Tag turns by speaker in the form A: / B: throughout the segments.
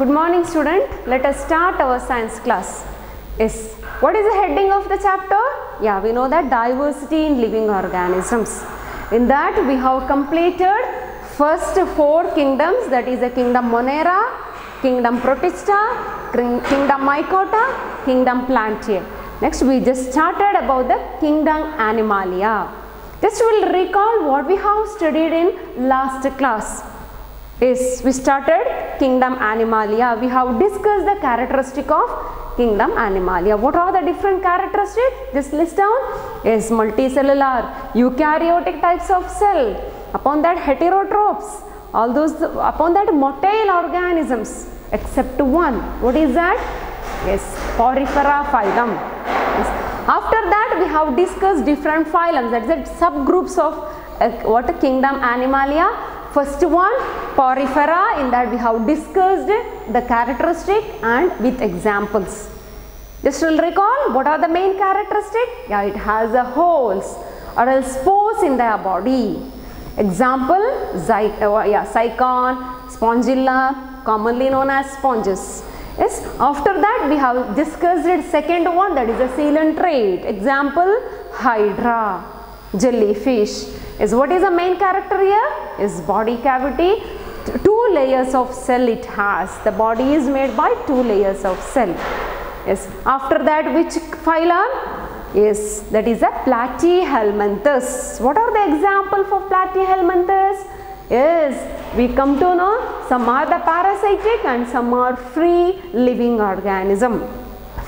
A: Good morning student. Let us start our science class. Yes. What is the heading of the chapter? Yeah, we know that diversity in living organisms. In that we have completed first 4 kingdoms, that is the kingdom Monera, kingdom Protista, kingdom Mycota, kingdom Plantae. Next we just started about the kingdom Animalia. Just will recall what we have studied in last class. Yes, we started kingdom Animalia. We have discussed the characteristic of kingdom Animalia. What are the different characteristics? Just list down. Yes, multicellular, eukaryotic types of cell. Upon that heterotrophs. All those, upon that motile organisms except one. What is that? Yes, Porifera phylum. Yes. After that we have discussed different phylums, that is subgroups of what kingdom Animalia. First one, Porifera. In that we have discussed the characteristic and with examples. Just will recall what are the main characteristics? Yeah, it has a holes or else pores in their body. Example, cycon, spongilla, commonly known as sponges. Yes. After that we have discussed it second one, that is a coelenterate. Example, hydra, jellyfish. Is what is the main character here? Is body cavity. 2 layers of cell it has. The body is made by 2 layers of cell. Yes. After that, which phylum? Yes, that is a Platyhelminthes. What are the examples for Platyhelminthes? Yes, we come to know some are the parasitic and some are free living organism.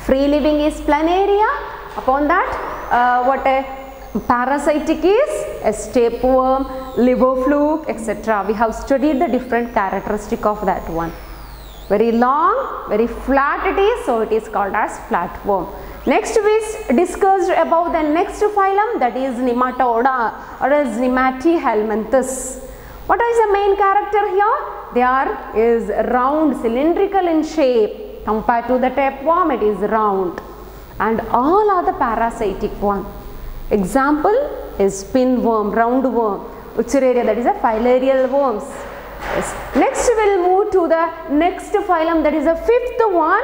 A: Free living is Planaria. Upon that, what a parasitic is a tapeworm, liver fluke, etc. We have studied the different characteristic of that one. Very long, very flat it is, so it is called as flatworm. Next we discussed about the next phylum, that is Nematoda or as Nematyhelminthes. What is the main character here? They are is round, cylindrical in shape. Compared to the tapeworm, it is round. And all are the parasitic one. Example is pinworm, roundworm, Wuchereria, that is a filarial worms. Yes. Next we will move to the next phylum, that is the 5th one,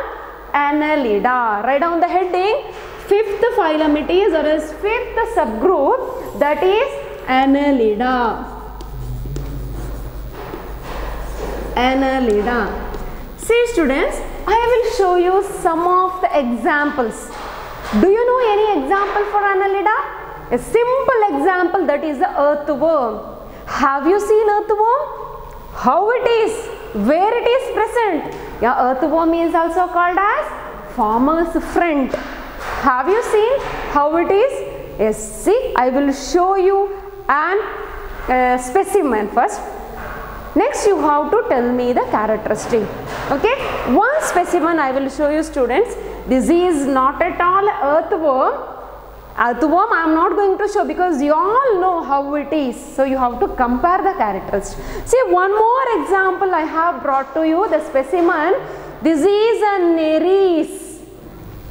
A: Annelida. Write down the heading. 5th phylum it is, or is 5th subgroup, that is Annelida. Annelida. See students, I will show you some of the examples. Do you know any example for Annelida? A simple example, that is the earthworm. Have you seen earthworm? How it is? Where it is present? Yeah, earthworm is also called as farmer's friend. Have you seen how it is? Yes, see, I will show you an specimen first. Next you have to tell me the characteristic. Okay, one specimen I will show you students. This is not at all earthworm. Earthworm I am not going to show because you all know how it is. So you have to compare the characteristics. See, one more example I have brought to you, the specimen. This is a Nereis.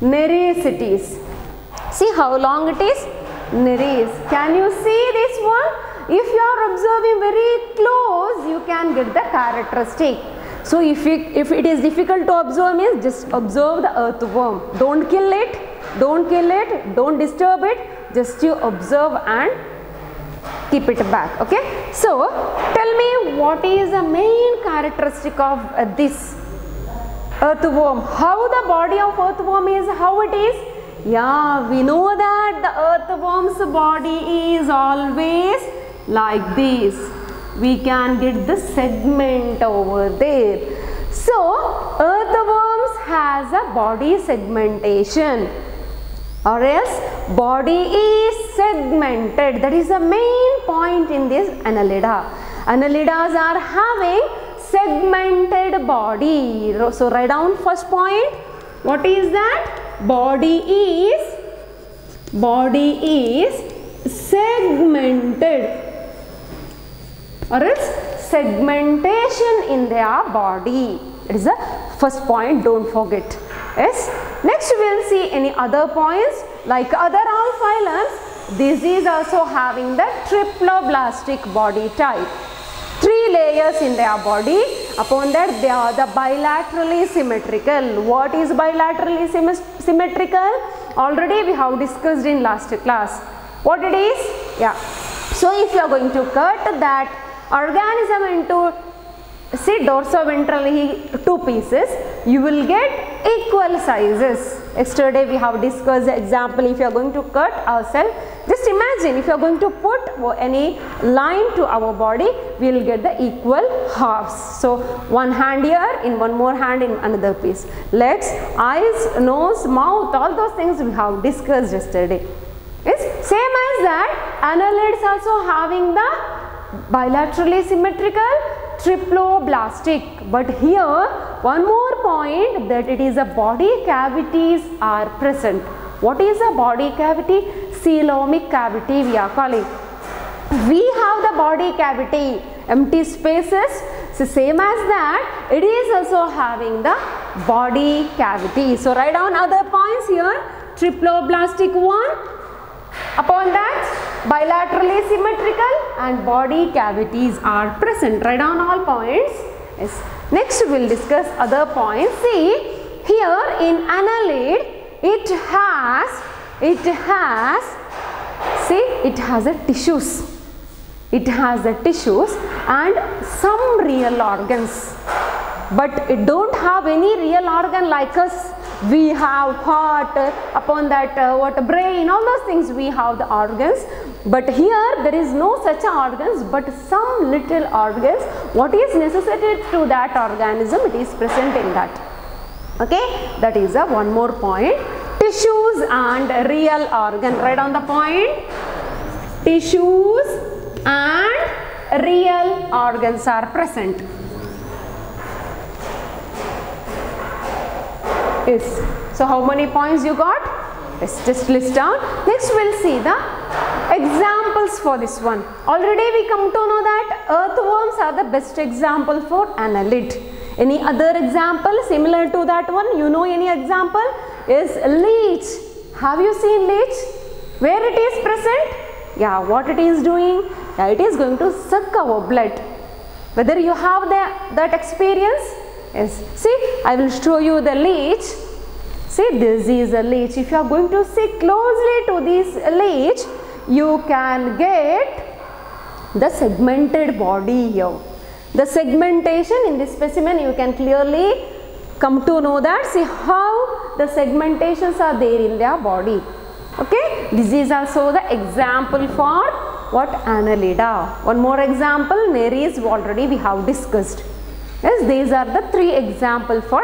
A: Nereis it is. See how long it is? Nereis. Can you see this one? If you are observing very close, you can get the characteristic. So if it is difficult to observe, means just observe the earthworm. Don't kill it. Don't kill it, don't disturb it, just you observe and keep it back. Okay. So tell me what is the main characteristic of this earthworm. How the body of earthworm is, how it is? Yeah, we know that the earthworm's body is always like this. We can get the segment over there. So earthworms has a body segmentation. Or else body is segmented. That is the main point in this Annelida. Annelidas are having segmented body. So write down first point. What is that? Body is segmented. Or else segmentation in their body. That is the first point, don't forget. Yes. Next we will see any other points like other all phylums. This is also having the triploblastic body type. 3 layers in their body Upon that, they are the bilaterally symmetrical. What is bilaterally symmetrical? Already we have discussed in last class. What it is? Yeah. So if you are going to cut that organism into, see, dorsoventrally 2 pieces, you will get equal sizes. Yesterday we have discussed the example. If you are going to cut ourselves, just imagine if you are going to put any line to our body, we will get the equal halves. So one hand here, in one more hand in another piece. Legs, eyes, nose, mouth, all those things we have discussed yesterday. It's same as that, annelids also having the bilaterally symmetrical triploblastic. But here one more point, that it is a body cavities are present. What is a body cavity? Coelomic cavity we are calling. We have the body cavity, empty spaces. So same as that, it is also having the body cavity. So write down other points here. Triploblastic one. Upon that, bilaterally symmetrical and body cavities are present. Write down all points. Yes. Next we will discuss other points. See, here in annelid, it has a tissues. It has the tissues and some real organs. But it don't have any real organ like us. We have heart, upon that brain, all those things we have the organs. But here there is no such organs, but some little organs. What is necessary to that organism, it is present in that. Okay, that is a one more point. Tissues and real organ. Write down the point. Tissues and real organs are present. Yes. So how many points you got? Yes, just list down. Next we will see the examples for this one. Already we come to know that earthworms are the best example for annelid. Any other example similar to that one? You know any example? Is leech. Have you seen leech? Where it is present? Yeah, what it is doing? Yeah, it is going to suck our blood. Whether you have that experience? Yes. See, I will show you the leech. See, this is a leech. If you are going to see closely to this leech, you can get the segmented body here. The segmentation in this specimen, you can clearly come to know that. See how the segmentations are there in their body. Okay, this is also the example for what? Annelida. One more example, Nereis already we have discussed. Yes, these are the 3 examples for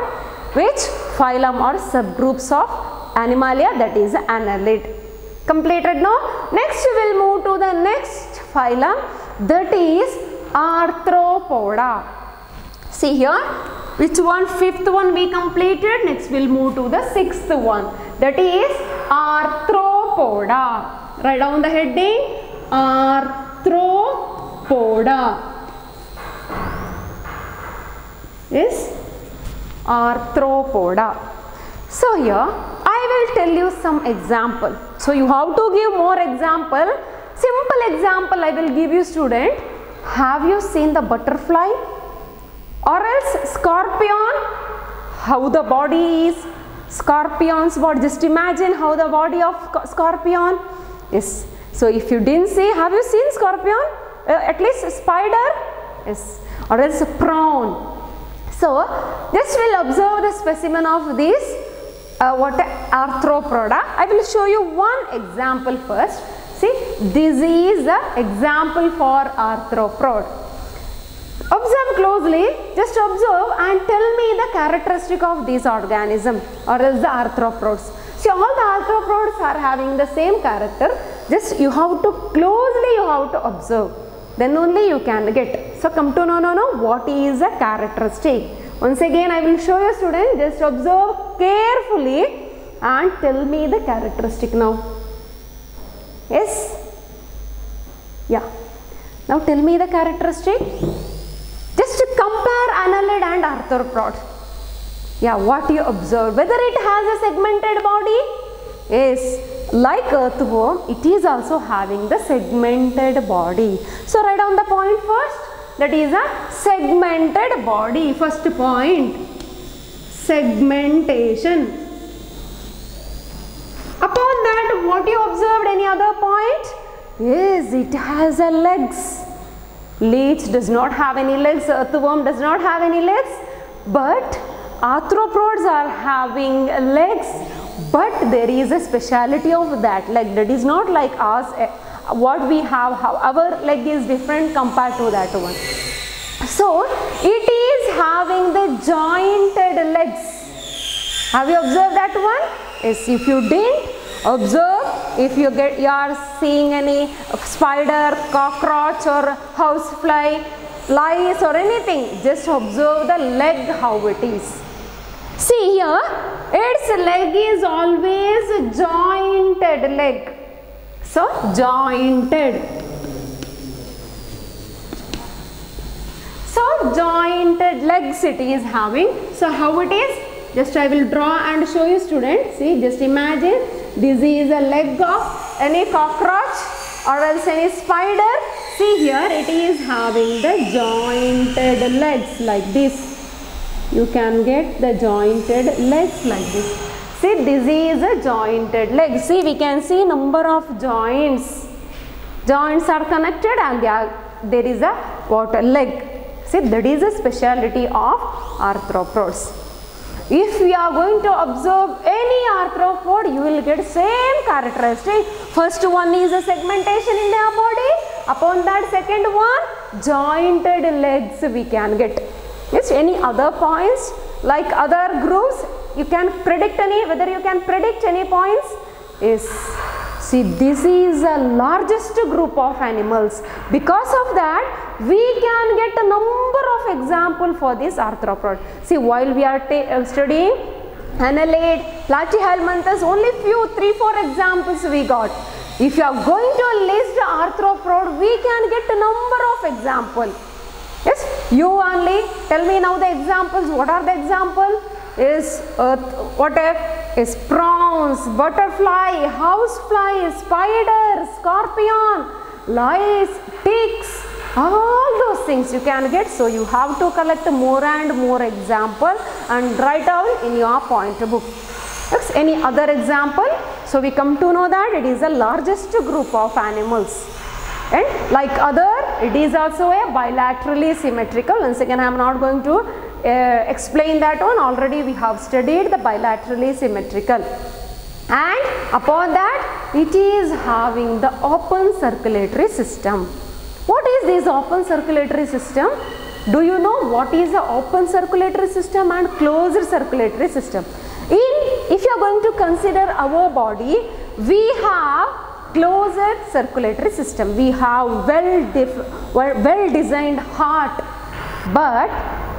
A: which phylum or subgroups of Animalia, that is annelid. Completed now. Next we will move to the next phylum, that is Arthropoda. See here, which one? 5th one we completed. Next we will move to the 6th one, that is Arthropoda. Write down the heading, Arthropoda. Is Arthropoda. So here I will tell you some example. So you have to give more example. Simple example I will give you, student. Have you seen the butterfly or else scorpion? How the body is? Scorpion's body. Just imagine how the body of scorpion. Yes. So if you didn't see, have you seen scorpion? At least spider? Yes. Or else prawn. So, just will observe the specimen of this Arthropoda. I will show you one example first. See, this is the example for arthropod. Observe closely, just observe and tell me the characteristic of this organism or else the arthropods. See, all the arthropods are having the same character. Just you have to closely observe. Then only you can get. So come to know what is the characteristic. Once again I will show you, student. Just observe carefully and tell me the characteristic now. Yes? Yeah. Now tell me the characteristic. Just compare annelid and arthropod. Yeah, what you observe. Whether it has a segmented body? Yes. Like earthworm, it is also having the segmented body. So write down the point first. that is a segmented body. First point, segmentation. Upon that, what you observed, any other point? Yes, it has a legs. Leech does not have any legs, earthworm does not have any legs, but arthropods are having legs, but there is a speciality of that leg. That is not like us, what we have, our leg is different compared to that one. So it is having the jointed legs. Have you observed that one? Yes, if you didn't observe, if you are seeing any spider, cockroach or housefly, lice or anything, just observe the leg how it is. See here, its leg is always jointed leg. So jointed. So jointed legs it is having. So how it is? Just I will draw and show you students. See, just imagine this is a leg of any cockroach or else any spider. See here, it is having the jointed legs like this. You can get the jointed legs like this. See, this is a jointed leg. See, we can see number of joints. Joints are connected and there is a leg. See, that is a speciality of arthropods. If we are going to observe any arthropod, you will get same characteristic. First one is a segmentation in their body. Upon that, second one, jointed legs we can get. Yes, any other points like other groups? You can predict any, whether you can predict any points? Yes. See, this is the largest group of animals. Because of that, we can get a number of examples for this arthropod. See, while we are studying annelid, platyhelminthes, only few 3-4 examples we got. If you are going to list the arthropod, we can get a number of examples. Yes, you only tell me now the examples. What are the examples? Is is prawns, butterfly, housefly, spider, scorpion, lice, ticks, all those things you can get. So you have to collect more and more example and write down in your pointer book. Yes, any other example? So we come to know that it is the largest group of animals. And like other, it is also a bilaterally symmetrical. Once again, I am not going to explain that one. Already we have studied the bilaterally symmetrical. And upon that, it is having the open circulatory system. What is this open circulatory system? Do you know what is the open circulatory system and closed circulatory system? If you are going to consider our body, we have closed circulatory system. We have well designed heart, but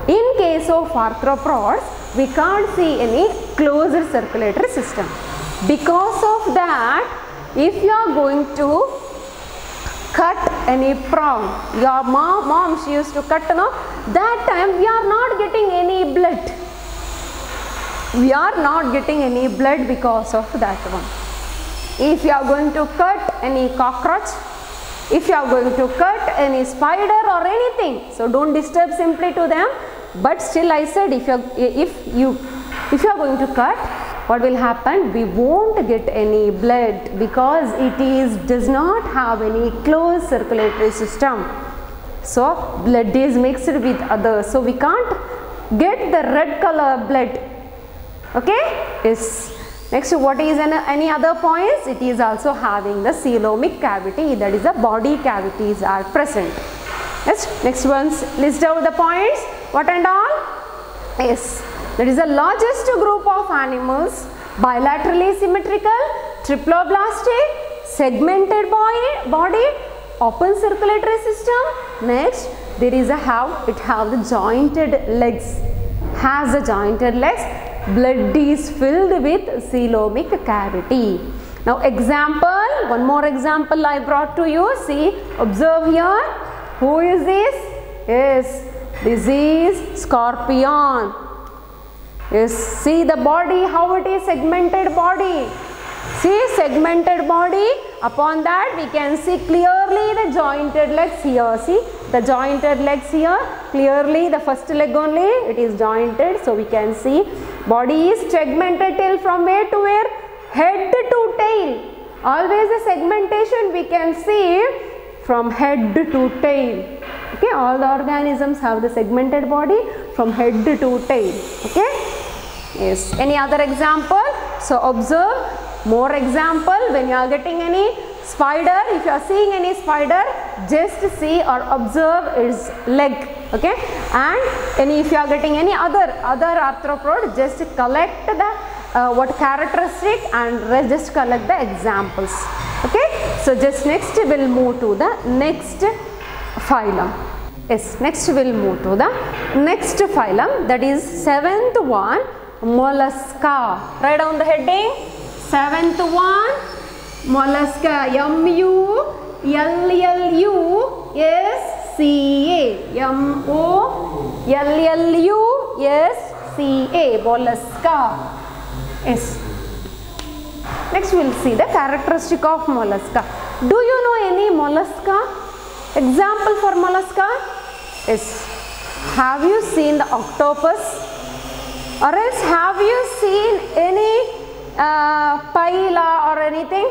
A: in case of arthropods, we can't see any closed circulatory system. Because of that, if you are going to cut any prawn, your mom she used to cut, that time we are not getting any blood. We are not getting any blood because of that one. If you are going to cut any cockroach, if you are going to cut any spider or anything, so don't disturb simply to them. But still I said, if you are going to cut, what will happen? We won't get any blood because it does not have any closed circulatory system. So blood is mixed with others. So we can't get the red color blood. Okay? Yes. Next, what is any other points? It is also having the coelomic cavity, that is the body cavities are present. Yes. Next ones, list out the points. What and all? Yes. That is the largest group of animals, bilaterally symmetrical, triploblastic, segmented body, open circulatory system. Next, there is it have the jointed legs, has the jointed legs. Blood is filled with coelomic cavity. Now example, one more example I brought to you. See, observe here. Who is this? Yes, this is scorpion. Yes, see the body, how it is segmented body. See, segmented body. Upon that we can see clearly the jointed legs here. See, the jointed legs here. Clearly the first leg only, it is jointed. So we can see body is segmented till from where to where? Head to tail. Always the segmentation we can see from head to tail. Okay, all the organisms have the segmented body from head to tail. Okay, yes. Any other example? So observe more example. When you are getting any spider, if you are seeing any spider, just see or observe its leg. Okay, and if you are getting any other arthropod, just collect the what characteristic and just collect the examples. Okay, so just next we will move to the next phylum. Yes, next we will move to the next phylum, that is 7th one, Mollusca. Write down the heading. 7th one, Mollusca. M-U-L-L-U-S-C-A. M-O-L-L-U-S-C-A. Mollusca. Yes. Next we will see the characteristic of mollusca. Do you know any mollusca? Example for mollusca? Yes. Have you seen the octopus? Or else have you seen any pila or anything?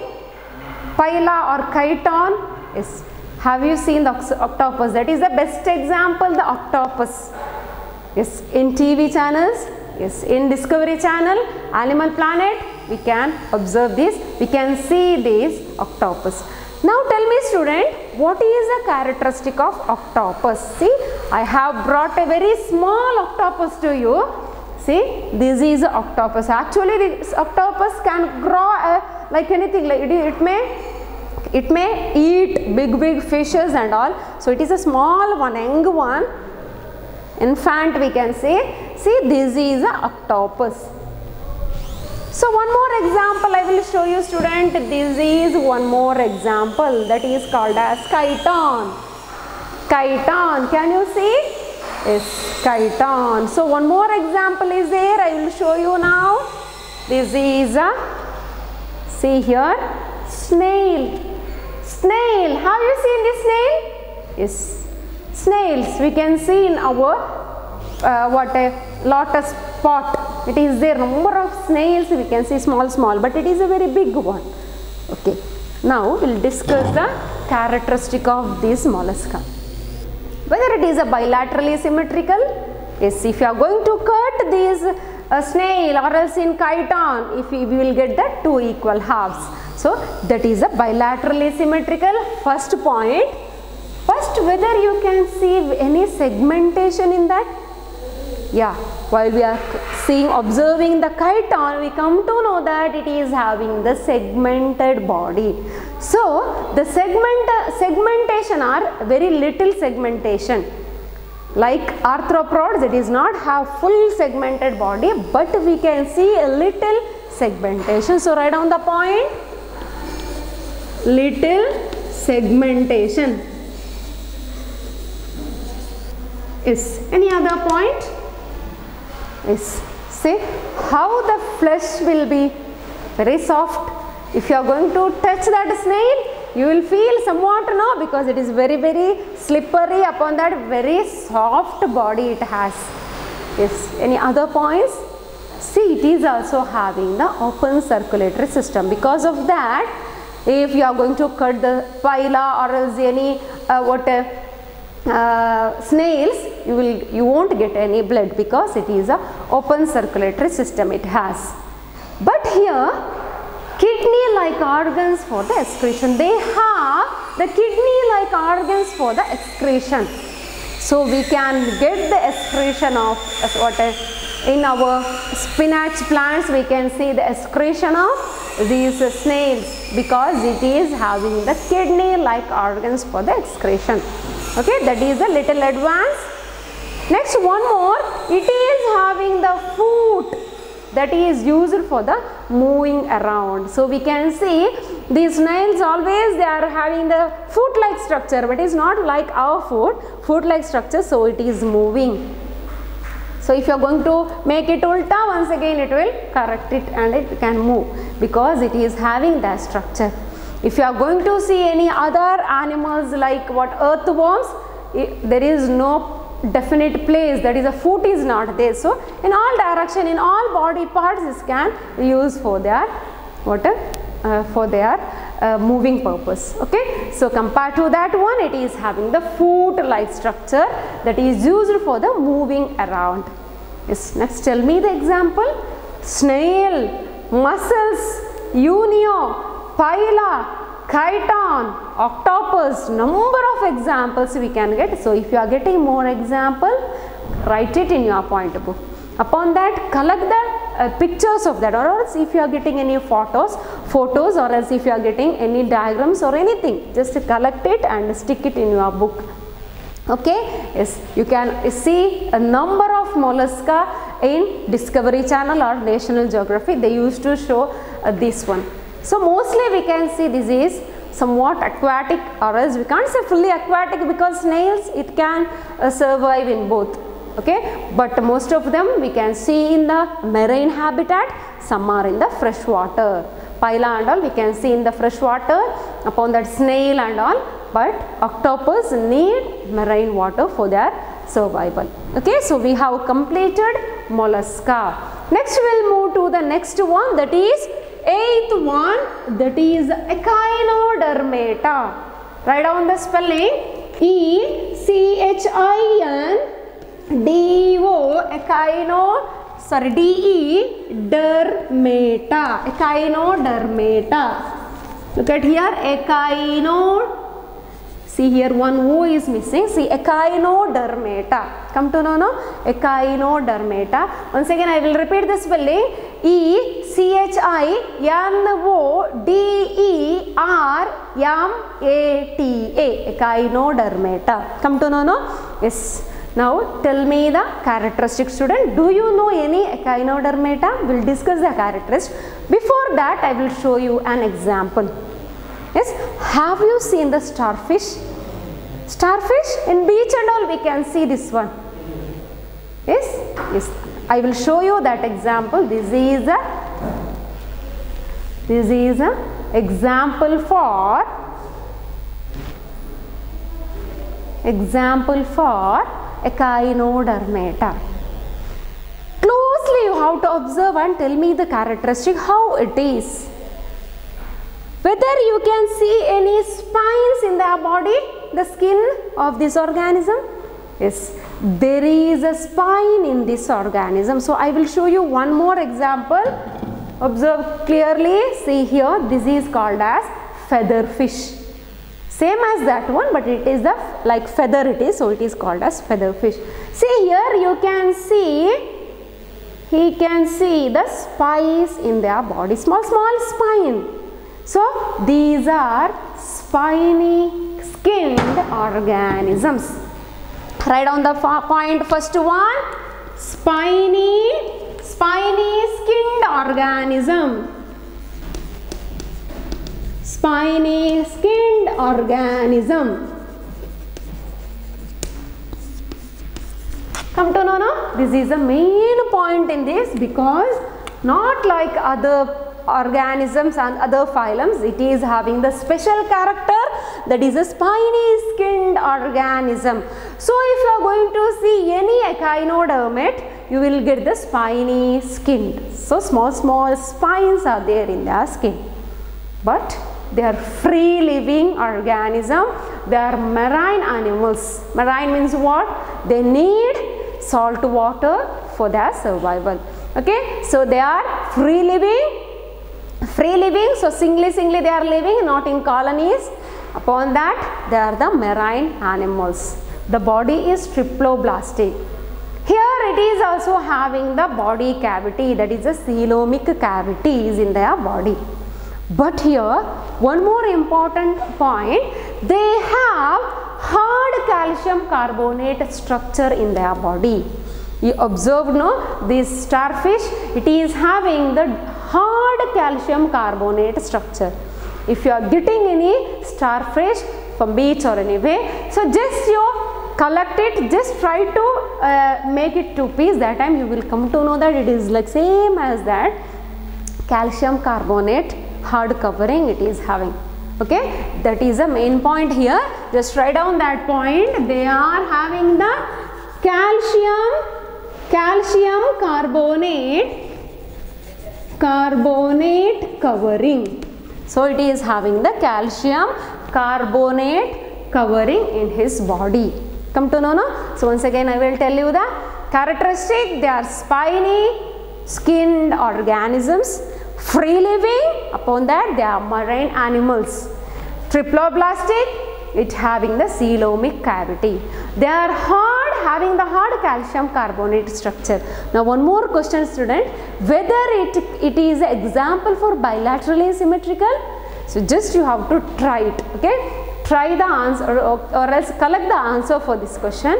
A: Pila or chiton? Yes. Have you seen the octopus? That is the best example, the octopus. Yes. In TV channels. Yes, in Discovery Channel, Animal Planet, we can observe this, we can see this octopus. Now tell me student, what is the characteristic of octopus? See, I have brought a very small octopus to you. See, this is a octopus. Actually, this octopus can grow like anything, like it may eat big fishes and all. So it is a small one, young one. Infant we can say. See, this is a octopus. So one more example I will show you student. This is one more example, that is called as chiton. Chiton, can you see? Yes, chiton. So one more example is there, I will show you now. This is a, see here, snail. Snail, have you seen this snail? Yes. Snails we can see in our lotus pot. It is there, number of snails we can see, small, but it is a very big one. Okay, now we will discuss the characteristic of this mollusca. Whether it is a bilaterally symmetrical. Yes, if you are going to cut this snail or else in chiton, if we will get the two equal halves. So that is a bilaterally symmetrical. First point. First, whether you can see any segmentation in that? Yeah, while we are observing the chiton, we come to know that it is having the segmented body. So, the segmentation are very little segmentation. Like arthropods, it is not have full segmented body, but we can see a little segmentation. So, write down the point. Little segmentation. Yes. Any other point? Yes. See how the flesh will be very soft. If you are going to touch that snail, you will feel somewhat because it is very slippery upon that very soft body it has. Yes. Any other points? See, it is also having the open circulatory system. Because of that, if you are going to cut the pila or else any snails, you won't get any blood because it is a open circulatory system it has. But here, kidney like organs for the excretion. They have the kidney like organs for the excretion. So we can get the excretion of in our spinach plants, we can see the excretion of these snails because it is having the kidney like organs for the excretion. Okay, that is a little advanced. Next, one more, it is having the foot that is used for the moving around. So we can see these snails always they are having the foot like structure, but it is not like our foot like structure, so it is moving. So if you are going to make it ulta, once again it will correct it and it can move because it is having that structure. If you are going to see any other animals like earthworms, there is no definite place, that is a foot is not there. So in all direction, in all body parts, this can be used for their moving purpose. Okay, so compared to that one, it is having the foot like structure that is used for the moving around. Yes, next tell me the example. Snail, mussels, unio, phyla, chiton, octopus, number of examples we can get. So if you are getting more example, write it in your point book. Upon that, collect the pictures of that, or else if you are getting any photos, or else if you are getting any diagrams or anything, just collect it and stick it in your book. Okay, yes, you can see a number of mollusca in Discovery Channel or National Geographic. They used to show this one. So mostly we can see this is somewhat aquatic, or else we can't say fully aquatic, because snails, it can survive in both. Okay, but most of them we can see in the marine habitat, some are in the fresh water. Phyla and all we can see in the fresh water, upon that snail and all, but octopus need marine water for their survival. Okay, so we have completed mollusca. Next we will move to the next one, that is 8th one, that is Echinodermata. Write down the spelling Dermata. Echinodermata. Look at here, see here one O is missing. See, Echinodermata. Come to know, no? Echinodermata. Once again I will repeat the spelling. Echinodermata. Echinodermata. Come to know, no? Yes. Now tell me the characteristic, student. Do you know any Echinodermata? We will discuss the characteristics. Before that I will show you an example. Yes, have you seen the starfish? Starfish in beach and all we can see this one. Yes, yes. I will show you that example. This is a example for Echinodermata. Closely you have to observe and tell me the characteristic, how it is. Whether you can see any spines in their body, the skin of this organism. Yes, there is a spine in this organism. So I will show you one more example. Observe clearly. See here, this is called as featherfish. Same as that one, but it is the like feather it is, so it is called as featherfish. See here, you can see, he can see the spines in their body, small spine. So these are spiny skinned organisms. Write down the point, first one, spiny skinned organism. Spiny skinned organism. Come to know, no? This is the main point in this, because not like other organisms and other phylums, it is having the special character, that is a spiny skinned organism. So if you are going to see any echinodermate, you will get the spiny skinned. So small spines are there in their skin, but they are free living organism. They are marine animals. Marine means what? They need salt water for their survival. Okay, so they are free living, so singly they are living, not in colonies. Upon that, they are the marine animals. The body is triploblastic. Here it is also having the body cavity, that is a coelomic cavity is in their body. But here one more important point, they have hard calcium carbonate structure in their body. You observed, no, this starfish, it is having the hard calcium carbonate structure. If you are getting any starfish from beach or anyway, so just you collect it, just try to make it to piece. That time you will come to know that it is like same as that calcium carbonate hard covering it is having. Okay, that is the main point here. Just write down that point. They are having the calcium carbonate covering. So it is having the calcium carbonate covering in his body. Come to know, no? So once again I will tell you the characteristic. They are spiny skinned organisms, free living. Upon that they are marine animals. Triploblastic, it having the coelomic cavity. They are hard, having the hard calcium carbonate structure. Now one more question, student, whether it is an example for bilaterally symmetrical. So just you have to try it. Okay, try the answer or else collect the answer for this question,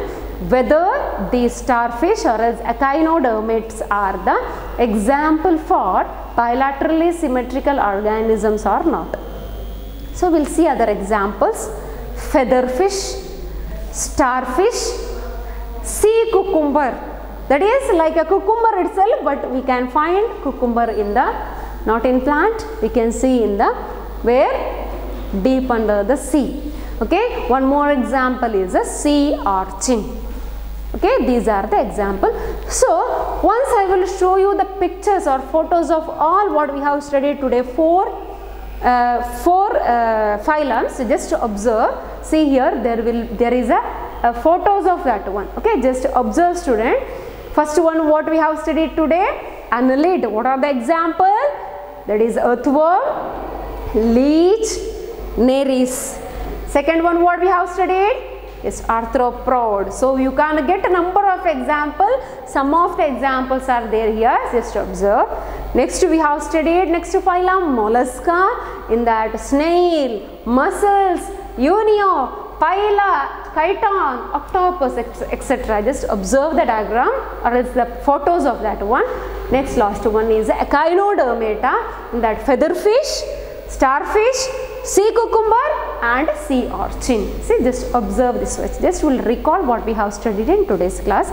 A: whether these starfish or else echinodermates are the example for bilaterally symmetrical organisms or not. So we'll see other examples: featherfish, starfish, sea cucumber. That is like a cucumber itself, but we can find cucumber in the, not in plant, we can see in the where? Deep under the sea. Okay, one more example is a sea urchin. Okay, these are the example. So once I will show you the pictures or photos of all what we have studied today, four phylums. Just observe. See here, there is a photos of that one. Okay, just observe, student. First one what we have studied today, annelid. What are the example? That is earthworm, leech, nereis. Second one what we have studied is arthropod. So you can get a number of examples. Some of the examples are there here. Just observe. Next we have studied next phylum mollusca. In that snail, mussels, unio, pila, chiton, octopus, etc. Just observe the diagram or else the photos of that one. Next last one is echinodermata. In that featherfish, starfish, sea cucumber and sea urchin. See, just observe this way. Just will recall what we have studied in today's class.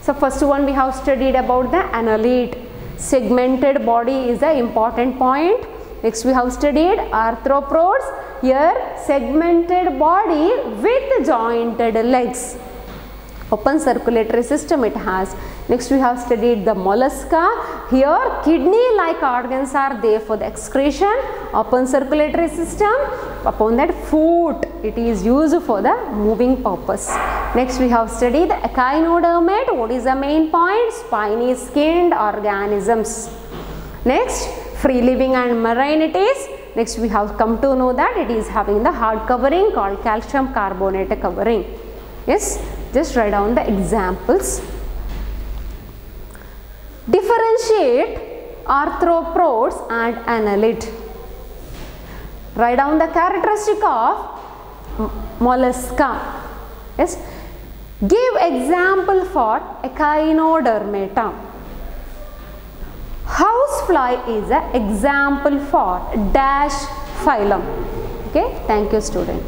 A: So first one we have studied about the annelid. Segmented body is the important point. Next we have studied arthropods. Here segmented body with jointed legs. Open circulatory system it has. Next we have studied the mollusca. Here kidney like organs are there for the excretion. Open circulatory system. Upon that foot it is used for the moving purpose. Next we have studied the echinodermate. What is the main point? Spiny skinned organisms. Next free living and marine it is. Next we have come to know that it is having the hard covering called calcium carbonate covering. Yes, just write down the examples. Differentiate arthropods and annelid. Write down the characteristic of mollusca. Yes. Give example for echinodermata. Housefly is an example for dash phylum. Okay, thank you, student.